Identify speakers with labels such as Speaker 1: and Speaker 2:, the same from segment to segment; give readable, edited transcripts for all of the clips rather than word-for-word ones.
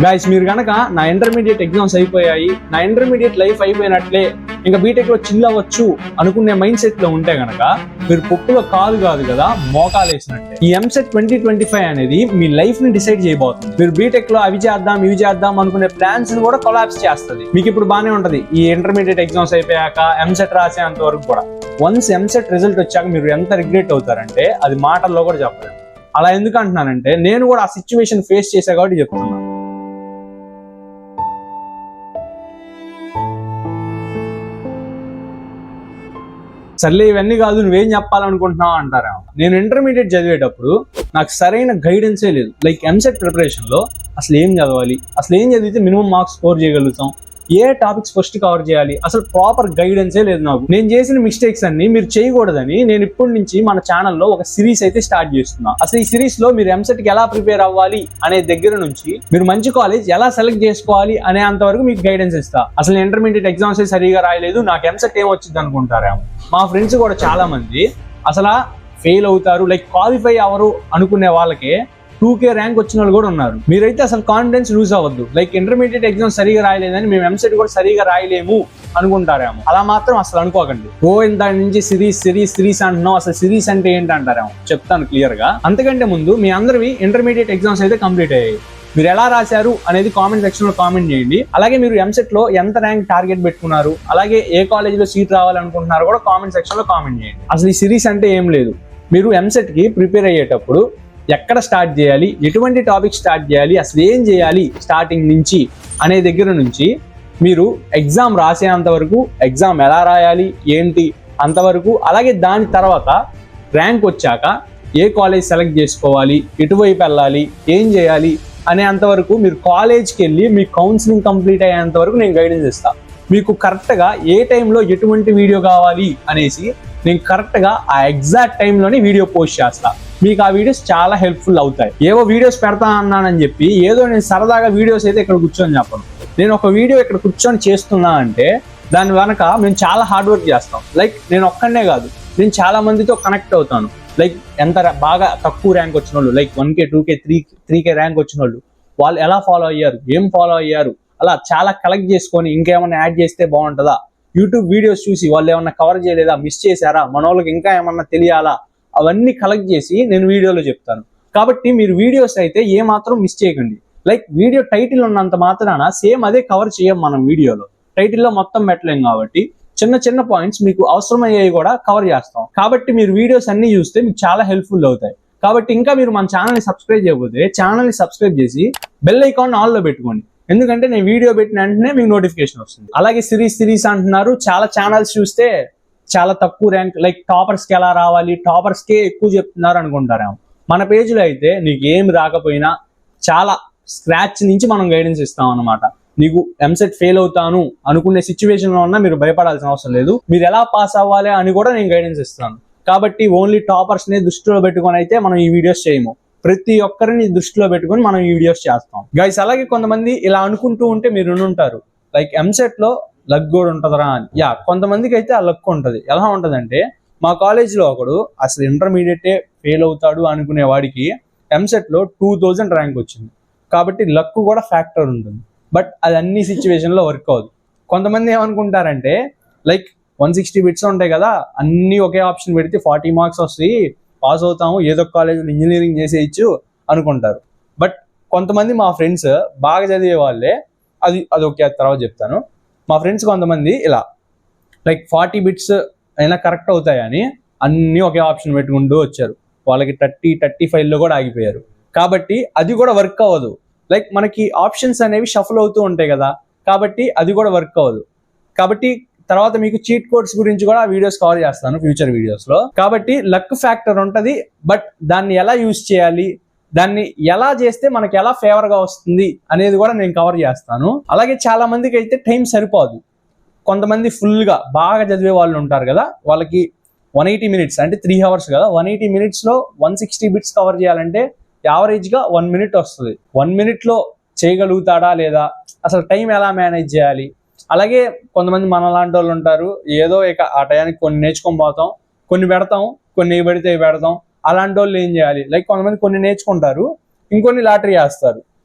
Speaker 1: Guys మీరు కనుక నా ఇంటర్మీడియట్ ఎగ్జామ్స్ అయిపోయాయి, నా ఇంటర్మీడియట్ లైఫ్ అయిపోయినట్లే, ఇంకా బీటెక్ లో చిల్ అవ్వచ్చు అనుకునే మైండ్ సెట్ లో ఉంటే గనక మీరు పప్పులో కాదు కదా మోకాలు వేసినట్టే. ఈ ఎంసెట్ 2025 అనేది మీ లైఫ్ ని డిసైడ్ చేయబోతుంది. మీరు బీటెక్ లో అవి చేద్దాం అనుకునే ప్లాన్స్ ని కూడా కొలాప్స్ చేస్తుంది. మీకు ఇప్పుడు బానే ఉంటది ఈ ఇంటర్మీడియట్ ఎగ్జామ్స్ అయిపోయాక ఎంసెట్ రాసేంత వరకు కూడా. వన్స్ ఎంసెట్ రిజల్ట్ వచ్చాక మీరు ఎంత రిగ్రెట్ అవుతారంటే అది మాటల్లో కూడా చెప్పలేదు. అలా ఎందుకు అంటున్నానంటే నేను కూడా ఆ సిచ్యువేషన్ ఫేస్ చేసా కాబట్టి చెప్తున్నాను. సర్లే ఇవన్నీ కాదు, నువ్వేం చెప్పాలనుకుంటున్నావు అంటారేమో. నేను ఇంటర్మీడియట్ చదివేటప్పుడు నాకు సరైన గైడెన్సే లేదు. లైక్ ఎంసెట్ ప్రిపరేషన్ లో అసలు ఏం చదవాలి, అసలు ఏం చదివితే మినిమం మార్క్స్ స్కోర్ చేయగలుగుతాం, ఏ టాపిక్స్ ఫస్ట్ కవర్ చేయాలి, అసలు ప్రాపర్ గైడెన్సే లేదు నాకు. నేను చేసిన మిస్టేక్స్ అన్ని మీరు చేయకూడదని నేను ఇప్పటి నుంచి మన ఛానల్లో ఒక సిరీస్ అయితే స్టార్ట్ చేస్తున్నా. అసలు ఈ సిరీస్ లో మీరు ఎంసెట్ కి ఎలా ప్రిపేర్ అవ్వాలి అనే దగ్గర నుంచి మీరు మంచి కాలేజ్ ఎలా సెలెక్ట్ చేసుకోవాలి అనే అంతవరకు మీకు గైడెన్స్ ఇస్తా. అసలు ఇంటర్మీడియట్ ఎగ్జామ్స్ సరిగా రాయలేదు, నాకు ఎంసెట్ ఏం వచ్చింది అనుకుంటారేమో. మా ఫ్రెండ్స్ కూడా చాలా మంది అసలు ఫెయిల్ అవుతారు, లైక్ క్వాలిఫై అవ్వరు అనుకునే వాళ్ళకే 2K ర్యాంక్ వచ్చిన వాళ్ళు కూడా ఉన్నారు. మీరైతే అసలు కాన్ఫిడెన్స్ లూజ్ అవ్వద్దు. లైక్ ఇంటర్మీడియట్ ఎగ్జామ్ సరిగా రాయలేదని మేము ఎంసెట్ కూడా సరిగా రాయలేము అనుకుంటారేమో. అలా మాత్రం అసలు అనుకోకండి. దాని నుంచి సిరీస్ అంటున్నాం, అసలు సిరీస్ అంటే ఏంటి అంటారేమో. చెప్తాను క్లియర్ గా. అంతకంటే ముందు మీ అందరివి ఇంటర్మీడియట్ ఎగ్జామ్స్ అయితే కంప్లీట్ అయ్యాయి. మీరు ఎలా రాశారు అనేది కామెంట్ సెక్షన్ లో కామెంట్ చేయండి. అలాగే మీరు ఎంసెట్ లో ఎంత ర్యాంక్ టార్గెట్ పెట్టుకున్నారు, అలాగే ఏ కాలేజ్ లో సీట్ రావాలనుకుంటున్నారో కూడా కామెంట్ సెక్షన్ లో కామెంట్ చేయండి. అసలు ఈ సిరీస్ అంటే ఏం లేదు. మీరు ఎంసెట్ కి ప్రిపేర్ అయ్యేటప్పుడు ఎక్కడ స్టార్ట్ చేయాలి, ఎటువంటి టాపిక్ స్టార్ట్ చేయాలి, అసలు ఏం చేయాలి స్టార్టింగ్ నుంచి అనే దగ్గర నుంచి మీరు ఎగ్జామ్ రాసేంత వరకు, ఎగ్జామ్ ఎలా రాయాలి ఏంటి అంతవరకు, అలాగే దాని తర్వాత ర్యాంక్ వచ్చాక ఏ కాలేజ్ సెలెక్ట్ చేసుకోవాలి, ఎటువైపు వెళ్ళాలి, ఏం చేయాలి అనే అంతవరకు మీరు కాలేజ్కి వెళ్ళి మీ కౌన్సిలింగ్ కంప్లీట్ అయ్యేంత వరకు నేను గైడెన్స్ ఇస్తాను. మీకు కరెక్ట్గా ఏ టైంలో ఎటువంటి వీడియో కావాలి అనేసి నేను కరెక్ట్గా ఆ ఎగ్జాక్ట్ టైంలోనే వీడియో పోస్ట్ చేస్తాను. మీకు ఆ వీడియోస్ చాలా హెల్ప్ఫుల్ అవుతాయి. ఏవో వీడియోస్ పెడతా అన్నానని చెప్పి ఏదో నేను సరదాగా వీడియోస్ అయితే ఇక్కడ కూర్చొని చెప్పను. నేను ఒక వీడియో ఇక్కడ కూర్చొని చేస్తున్నా అంటే దాని వెనక మేము చాలా హార్డ్ వర్క్ చేస్తాం. లైక్ నేను ఒక్కడనే కాదు, నేను చాలా మందితో కనెక్ట్ అవుతాను. లైక్ ఎంత బాగా తక్కువ ర్యాంక్ వచ్చిన వాళ్ళు, like 1K 2K 3K rank వచ్చిన వాళ్ళు ఎలా ఫాలో అయ్యారు, ఏం ఫాలో అయ్యారు, అలా చాలా కలెక్ట్ చేసుకొని ఇంకేమన్నా యాడ్ చేస్తే బాగుంటుందా, యూట్యూబ్ వీడియోస్ చూసి వాళ్ళు ఏమన్నా కవర్ చేయలేదా, మిస్ చేశారా, మన వాళ్ళకి ఇంకా ఏమన్నా తెలియాలా, అవన్నీ కలెక్ట్ చేసి నేను వీడియోలో చెప్తాను. కాబట్టి మీరు వీడియోస్ అయితే ఏ మాత్రం మిస్ చేయకండి. లైక్ వీడియో టైటిల్ ఉన్నంత మాత్రాన సేమ్ అదే కవర్ చేయం మనం వీడియోలో. టైటిల్లో మొత్తం పెట్టలేం కాబట్టి చిన్న చిన్న పాయింట్స్ మీకు అవసరమయ్యేవి కూడా కవర్ చేస్తాం. కాబట్టి మీరు వీడియోస్ అన్ని చూస్తే మీకు చాలా హెల్ప్ఫుల్ అవుతాయి. కాబట్టి ఇంకా మీరు మన ఛానల్ని సబ్స్క్రైబ్ చేయకపోతే ఛానల్ని సబ్స్క్రైబ్ చేసి బెల్ ఐకాన్ ఆన్లో పెట్టుకోండి. ఎందుకంటే నేను వీడియో పెట్టిన వెంటనే మీకు నోటిఫికేషన్ వస్తుంది. అలాగే సిరీస్ అంటున్నారు, చాలా ఛానల్స్ చూస్తే చాలా తక్కువ ర్యాంక్, లైక్ టాపర్స్కి ఎలా రావాలి, టాపర్స్కే ఎక్కువ చెప్తున్నారు అనుకుంటారేమో. మన పేజ్లో అయితే నీకు ఏమి రాకపోయినా చాలా స్క్రాచ్ నుంచి మనం గైడెన్స్ ఇస్తాం అనమాట. నీకు ఎంసెట్ ఫెయిల్ అవుతాను అనుకునే సిచ్యువేషన్లో ఉన్నా మీరు భయపడాల్సిన అవసరం లేదు. మీరు ఎలా పాస్ అవ్వాలి అని కూడా నేను గైడెన్స్ ఇస్తాను. కాబట్టి ఓన్లీ టాపర్స్ని దృష్టిలో పెట్టుకొని అయితే మనం ఈ వీడియోస్ చేయము. ప్రతి ఒక్కరిని దృష్టిలో పెట్టుకొని మనం ఈ వీడియోస్ చేస్తాం గైస్. అలాగే కొంతమంది ఇలా అనుకుంటూ ఉంటే మీరు ఉంటారు, లైక్ ఎంసెట్ లో లక్ కూడా ఉంటుందరా అని. కొంతమందికి అయితే ఆ లక్ ఉంటుంది. ఎలా ఉంటుందంటే, మా కాలేజ్లో ఒకడు అసలు ఇంటర్మీడియటే ఫెయిల్ అవుతాడు అనుకునే వాడికి ఎంసెట్ లో 2000 ర్యాంక్ వచ్చింది. కాబట్టి లక్ కూడా ఫ్యాక్టర్ ఉంటుంది. బట్ అది అన్ని సిచ్యువేషన్లో వర్క్ అవ్వదు. కొంతమంది ఏమనుకుంటారంటే, లైక్ 160 బిట్స్ ఉంటాయి కదా, అన్ని ఒకే ఆప్షన్ పెడితే 40 మార్క్స్ వస్తాయి, పాస్ అవుతాము, ఏదో కాలేజీలో ఇంజనీరింగ్ చేసేయచ్చు అనుకుంటారు. బట్ కొంతమంది మా ఫ్రెండ్స్ బాగా చదివే వాళ్ళే, అది ఒకే తర్వాత చెప్తాను. మా ఫ్రెండ్స్ కొంతమంది ఇలా లైక్ 40 బిట్స్ అయినా కరెక్ట్ అవుతాయని అన్నీ ఒకే ఆప్షన్ పెట్టుకుంటూ వచ్చారు. వాళ్ళకి 35లో కూడా ఆగిపోయారు. కాబట్టి అది కూడా వర్క్ అవ్వదు. లైక్ మనకి ఆప్షన్స్ అనేవి షఫల్ అవుతూ ఉంటాయి కదా, కాబట్టి అది కూడా వర్క్ అవ్వదు. కాబట్టి తర్వాత మీకు చీట్ కోడ్స్ గురించి కూడా వీడియోస్ కవర్ చేస్తాను ఫ్యూచర్ వీడియోస్ లో. కాబట్టి లక్ ఫ్యాక్టర్ ఉంటుంది, బట్ దాన్ని ఎలా యూజ్ చేయాలి, దాన్ని ఎలా చేస్తే మనకి ఎలా ఫేవర్ గా వస్తుంది అనేది కూడా నేను కవర్ చేస్తాను. అలాగే చాలా మందికి అయితే టైం సరిపోదు. కొంతమంది ఫుల్ గా బాగా చదివే వాళ్ళు ఉంటారు కదా, వాళ్ళకి 180 మినిట్స్ అంటే 3 hours కదా, 180 minutes లో 160 బిట్స్ కవర్ చేయాలంటే యావరేజ్ గా 1 minute వస్తుంది. 1 minute లో చేయగలుగుతాడా లేదా, అసలు టైం ఎలా మేనేజ్ చేయాలి. అలాగే కొంతమంది మన లాంటి వాళ్ళు ఉంటారు, ఏదో ఇక ఆ టయానికి కొన్ని నేర్చుకొని పోతాం, కొన్ని పెడతాం, కొన్ని పెడితే పెడతాం. అలాంటి వాళ్ళు ఏం చేయాలి, లైక్ కొంతమంది కొన్ని నేర్చుకుంటారు, ఇంకొన్ని లాటరీ వేస్తారు.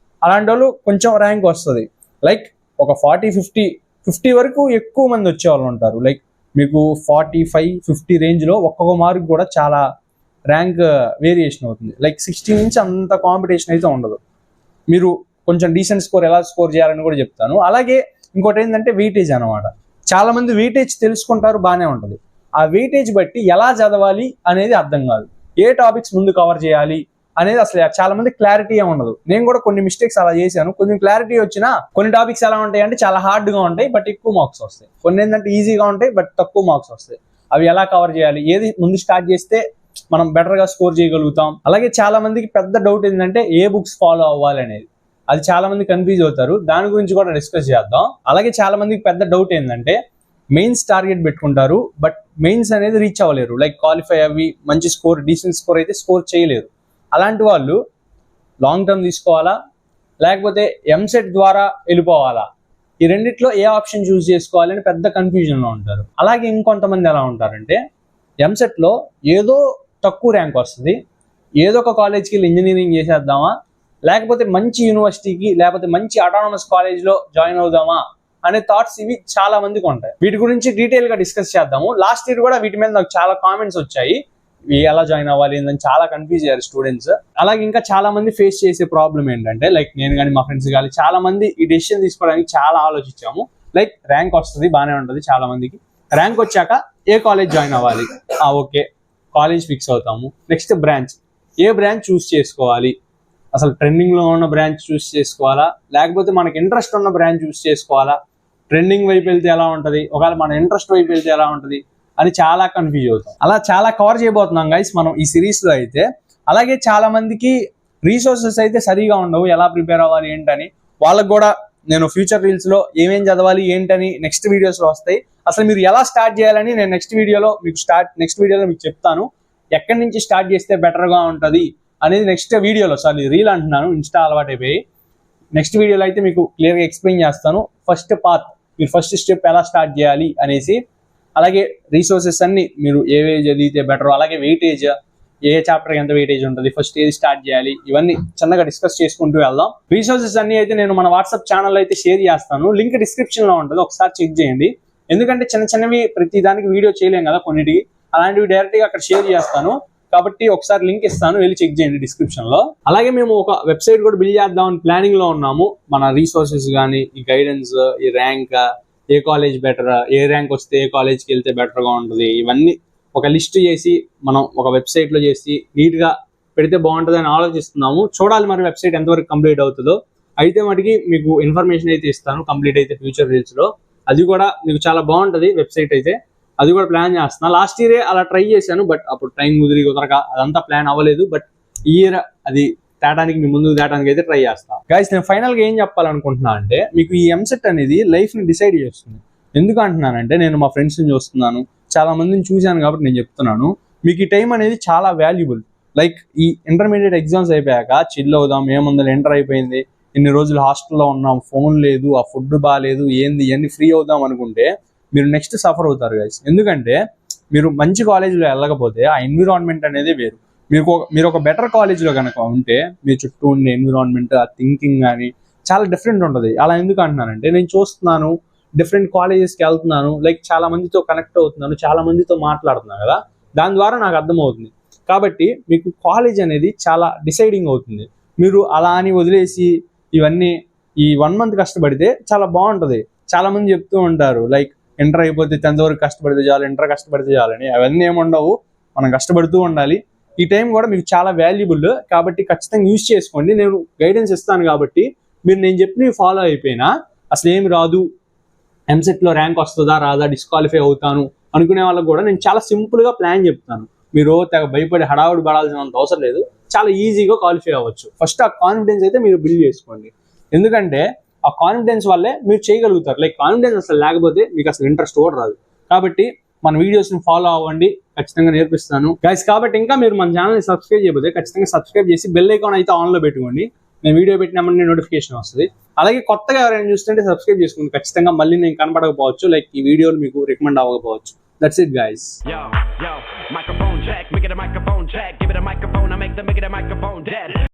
Speaker 1: అలాంటి వాళ్ళు కొంచెం ర్యాంక్ వస్తుంది. లైక్ ఒక 40-50 వరకు ఎక్కువ మంది వచ్చేవాళ్ళు ఉంటారు. లైక్ మీకు 45-50 రేంజ్లో ఒక్కొక్క మార్క్ కూడా చాలా ర్యాంక్ వేరియేషన్ అవుతుంది. లైక్ 60 నుంచి అంత కాంపిటీషన్ అయితే ఉండదు. మీరు కొంచెం డీసెంట్ స్కోర్ ఎలా స్కోర్ చేయాలని కూడా చెప్తాను. అలాగే ఇంకోటి ఏంటంటే వెయిటేజ్ అనమాట. చాలా మంది వెయిటేజ్ తెలుసుకుంటారు, బాగానే ఉంటుంది. ఆ వెయిటేజ్ బట్టి ఎలా చదవాలి అనేది అర్థం కాదు. ఏ టాపిక్స్ ముందు కవర్ చేయాలి అనేది అసలు చాలా మంది క్లారిటీ ఉండదు. నేను కూడా కొన్ని మిస్టేక్స్ అలా చేశాను. కొంచెం క్లారిటీ వచ్చినా కొన్ని టాపిక్స్ ఎలా ఉంటాయి అంటే చాలా హార్డ్గా ఉంటాయి బట్ ఎక్కువ మార్క్స్ వస్తాయి. కొన్ని ఏంటంటే ఈజీగా ఉంటాయి బట్ తక్కువ మార్క్స్ వస్తాయి. అవి ఎలా కవర్ చేయాలి, ఏది ముందు స్టార్ట్ చేస్తే మనం బెటర్గా స్కోర్ చేయగలుగుతాం. అలాగే చాలా మందికి పెద్ద డౌట్ ఏంటంటే ఏ బుక్స్ ఫాలో అవ్వాలి అనేది. అది చాలా మంది కన్ఫ్యూజ్ అవుతారు. దాని గురించి కూడా డిస్కస్ చేద్దాం. అలాగే చాలా మందికి పెద్ద డౌట్ ఏంటంటే మెయిన్స్ టార్గెట్ పెట్టుకుంటారు బట్ మెయిన్స్ అనేది రీచ్ అవ్వలేరు. లైక్ క్వాలిఫై అవి మంచి స్కోర్, డీసెంట్ స్కోర్ అయితే స్కోర్ చేయలేరు. అలాంటి వాళ్ళు లాంగ్ టర్మ్ తీసుకోవాలా లేకపోతే ఎంసెట్ ద్వారా వెళ్ళిపోవాలా, ఈ రెండిట్లో ఏ ఆప్షన్ చూస్ చేసుకోవాలని పెద్ద కన్ఫ్యూజన్లో ఉంటారు. అలాగే ఇంకొంతమంది ఎలా ఉంటారంటే ఎంసెట్లో ఏదో తక్కువ ర్యాంక్ వస్తుంది, ఏదో ఒక కాలేజ్కి వెళ్ళి ఇంజనీరింగ్ చేసేద్దామా లేకపోతే మంచి యూనివర్సిటీకి లేకపోతే మంచి అటానమస్ కాలేజ్లో జాయిన్ అవుదామా అనే థాట్స్ ఇవి చాలా మందికి ఉంటాయి. వీటి గురించి డీటెయిల్గా డిస్కస్ చేద్దాము. లాస్ట్ ఇయర్ కూడా వీటి మీద నాకు చాలా కామెంట్స్ వచ్చాయి, ఎలా జాయిన్ అవ్వాలి ఏందని చాలా కన్ఫ్యూజ్ అయ్యారు స్టూడెంట్స్. అలాగే ఇంకా చాలా మంది ఫేస్ చేసే ప్రాబ్లం ఏంటంటే లైక్ నేను కానీ మా ఫ్రెండ్స్ కానీ చాలా మంది ఈ డెసిషన్ తీసుకోవడానికి చాలా ఆలోచించాము. లైక్ ర్యాంక్ వస్తుంది, బాగానే ఉంటుంది చాలా మందికి. ర్యాంక్ వచ్చాక ఏ కాలేజ్ జాయిన్ అవ్వాలి, ఓకే కాలేజ్ ఫిక్స్ అవుతాము. నెక్స్ట్ బ్రాంచ్, ఏ బ్రాంచ్ చూస్ చేసుకోవాలి, అసలు ట్రెండింగ్లో ఉన్న బ్రాంచ్ చూస్ చేసుకోవాలా లేకపోతే మనకి ఇంట్రెస్ట్ ఉన్న బ్రాంచ్ చూస్ చేసుకోవాలా, ట్రెండింగ్ వైపు వెళ్తే ఎలా ఉంటుంది, ఒకవేళ మన ఇంట్రెస్ట్ వైపు వెళ్తే ఎలా ఉంటుంది అని చాలా కన్ఫ్యూజ్ అవుతాం. అలా చాలా కవర్ చేయబోతున్నాం గైస్ మనం ఈ సిరీస్లో అయితే. అలాగే చాలా మందికి రీసోర్సెస్ అయితే సరిగా ఉండవు, ఎలా ప్రిపేర్ అవ్వాలి ఏంటని. వాళ్ళకు కూడా నేను ఫ్యూచర్ రీల్స్లో ఏమేం చదవాలి ఏంటని నెక్స్ట్ వీడియోస్లో వస్తాయి. అసలు మీరు ఎలా స్టార్ట్ చేయాలని నేను నెక్స్ట్ వీడియోలో మీకు చెప్తాను. ఎక్కడి నుంచి స్టార్ట్ చేస్తే బెటర్గా ఉంటుంది అనేది నెక్స్ట్ వీడియోలో, రీల్ అంటున్నాను, ఇన్స్టా అలవాటు అయిపోయి నెక్స్ట్ వీడియోలో అయితే మీకు క్లియర్గా ఎక్స్ప్లెయిన్ చేస్తాను. ఫస్ట్ పార్ట్, మీరు ఫస్ట్ స్టెప్ ఎలా స్టార్ట్ చేయాలి అనేసి. అలాగే రీసోర్సెస్ అన్ని మీరు ఏవే చదివితే బెటర్, అలాగే వెయిటేజ్, ఏ చాప్టర్కి ఎంత వెయిటేజ్ ఉంటుంది, ఫస్ట్ ఏది స్టార్ట్ చేయాలి, ఇవన్నీ చిన్నగా డిస్కస్ చేసుకుంటూ వెళ్దాం. రీసోర్సెస్ అన్ని అయితే నేను మన వాట్సాప్ ఛానల్లో అయితే షేర్ చేస్తాను, లింక్ డిస్క్రిప్షన్లో ఉంటుంది, ఒకసారి చెక్ చేయండి. ఎందుకంటే చిన్నవి ప్రతి దానికి వీడియో చేయలేం కదా, కొన్నిటికి అలాంటివి డైరెక్ట్గా అక్కడ షేర్ చేస్తాను కాబట్టి ఒకసారి లింక్ ఇస్తాను, వెళ్ళి చెక్ చేయండి డిస్క్రిప్షన్లో. అలాగే మేము ఒక వెబ్సైట్ కూడా బిల్డ్ చేద్దామని ప్లానింగ్లో ఉన్నాము. మన రీసోర్సెస్ కానీ, ఈ గైడెన్స్, ఈ ర్యాంక్, ఏ కాలేజ్ బెటర్, ఏ ర్యాంక్ వస్తే ఏ కాలేజ్కి వెళ్తే బెటర్గా ఉంటుంది, ఇవన్నీ ఒక లిస్ట్ చేసి మనం ఒక వెబ్సైట్లో చేసి నీట్గా పెడితే బాగుంటుంది అని ఆలోచిస్తున్నాము. చూడాలి మరి వెబ్సైట్ ఎంతవరకు కంప్లీట్ అవుతుందో. అయితే మటుకి మీకు ఇన్ఫర్మేషన్ అయితే ఇస్తాను కంప్లీట్ అయితే ఫ్యూచర్ రీల్స్లో. అది కూడా మీకు చాలా బాగుంటుంది వెబ్సైట్ అయితే, అది కూడా ప్లాన్ చేస్తున్నా. లాస్ట్ ఇయరే అలా ట్రై చేశాను బట్ అప్పుడు టైం కుదరక అదంతా ప్లాన్ అవ్వలేదు. బట్ ఈ ఇయర్ అది మీ ముందుకు తేటానికి అయితే ట్రై చేస్తా. గైస్ నేను ఫైనల్గా ఏం చెప్పాలనుకుంటున్నా అంటే మీకు ఈ ఎంసెట్ అనేది లైఫ్ని డిసైడ్ చేస్తుంది. ఎందుకు అంటున్నానంటే నేను మా ఫ్రెండ్స్ని చూస్తున్నాను, చాలా మందిని చూశాను కాబట్టి నేను చెప్తున్నాను. మీకు ఈ టైం అనేది చాలా వాల్యుబుల్. లైక్ ఈ ఇంటర్మీడియట్ ఎగ్జామ్స్ అయిపోయాక చిల్ అవుదాం, ఏముందని ఎంటర్ అయిపోయింది, ఇన్ని రోజులు హాస్టల్లో ఉన్నాం, ఫోన్ లేదు, ఆ ఫుడ్ బాగాలేదు, ఇవన్నీ ఫ్రీ అవుదాం అనుకుంటే మీరు నెక్స్ట్ సఫర్ అవుతారు గైస్. ఎందుకంటే మీరు మంచి కాలేజీలో వెళ్ళకపోతే ఆ ఎన్విరాన్మెంట్ అనేది వేరు. మీరు ఒక బెటర్ కాలేజ్లో కనుక ఉంటే మీ చుట్టూ ఉండే ఎన్విరాన్మెంట్, ఆ థింకింగ్ కానీ చాలా డిఫరెంట్ ఉంటుంది. అలా ఎందుకు అంటున్నానంటే నేను చూస్తున్నాను, డిఫరెంట్ కాలేజెస్కి వెళ్తున్నాను, లైక్ చాలా మందితో కనెక్ట్ అవుతున్నాను, చాలా మందితో మాట్లాడుతున్నాను కదా, దాని ద్వారా నాకు అర్థమవుతుంది. కాబట్టి మీకు కాలేజ్ అనేది చాలా డిసైడింగ్ అవుతుంది. మీరు అలా అని వదిలేసి ఇవన్నీ ఈ 1 month కష్టపడితే చాలా బాగుంటుంది. చాలా మంది చెప్తూ ఉంటారు లైక్ ఇంటర్ అయిపోతే 10th వరకు కష్టపడితే చాలు, ఇంటర్ కష్టపడితే చాలని. అవన్నీ ఏముండవు, మనం కష్టపడుతూ ఉండాలి. ఈ టైం కూడా మీకు చాలా వాల్యుబుల్ కాబట్టి ఖచ్చితంగా యూజ్ చేసుకోండి. నేను గైడెన్స్ ఇస్తాను కాబట్టి మీరు నేను చెప్పినవి ఫాలో అయిపోయినా అసలు ఏమి రాదు, ఎంసెట్లో ర్యాంక్ వస్తుందా రాదా, డిస్క్వాలిఫై అవుతాను అనుకునే వాళ్ళకి కూడా నేను చాలా సింపుల్గా ప్లాన్ చెప్తాను. మీరు తెగ భయపడి హడావుడి పడాల్సినంత అవసరం లేదు, చాలా ఈజీగా క్వాలిఫై అవ్వచ్చు. ఫస్ట్ ఆ కాన్ఫిడెన్స్ అయితే మీరు బిల్డ్ చేసుకోండి. ఎందుకంటే ఆ కాన్ఫిడెన్స్ వల్లే మీరు చేయగలుగుతారు. లైక్ కాన్ఫిడెన్స్ అసలు లేకపోతే మీకు అసలు ఇంట్రెస్ట్ కూడా రాదు. కాబట్టి మన వీడియోస్ని ఫాలో అవ్వండి, ఖచ్చితంగా నేర్పిస్తాను గైస్. కాబట్టి ఇంకా మీరు మన ఛానల్ని సబ్స్క్రైబ్ చేయకపోతే ఖచ్చితంగా సబ్స్క్రైబ్ చేసి బెల్ ఐకాన్ అయితే ఆన్లో పెట్టుకోండి. నేను వీడియో పెట్టినామని నోటిఫికేషన్ వస్తుంది. అలాగే కొత్తగా ఎవరైనా చూస్తుంటే సబ్స్క్రైబ్ చేసుకోండి ఖచ్చితంగా. మళ్ళీ నేను కనపడకపోవచ్చు, లైక్ ఈ వీడియోలు మీకు రికమెండ్ అవ్వకపోవచ్చు. That's it guys. Yo, microphone check, make it a microphone check, give it a microphone, I make it a microphone dead.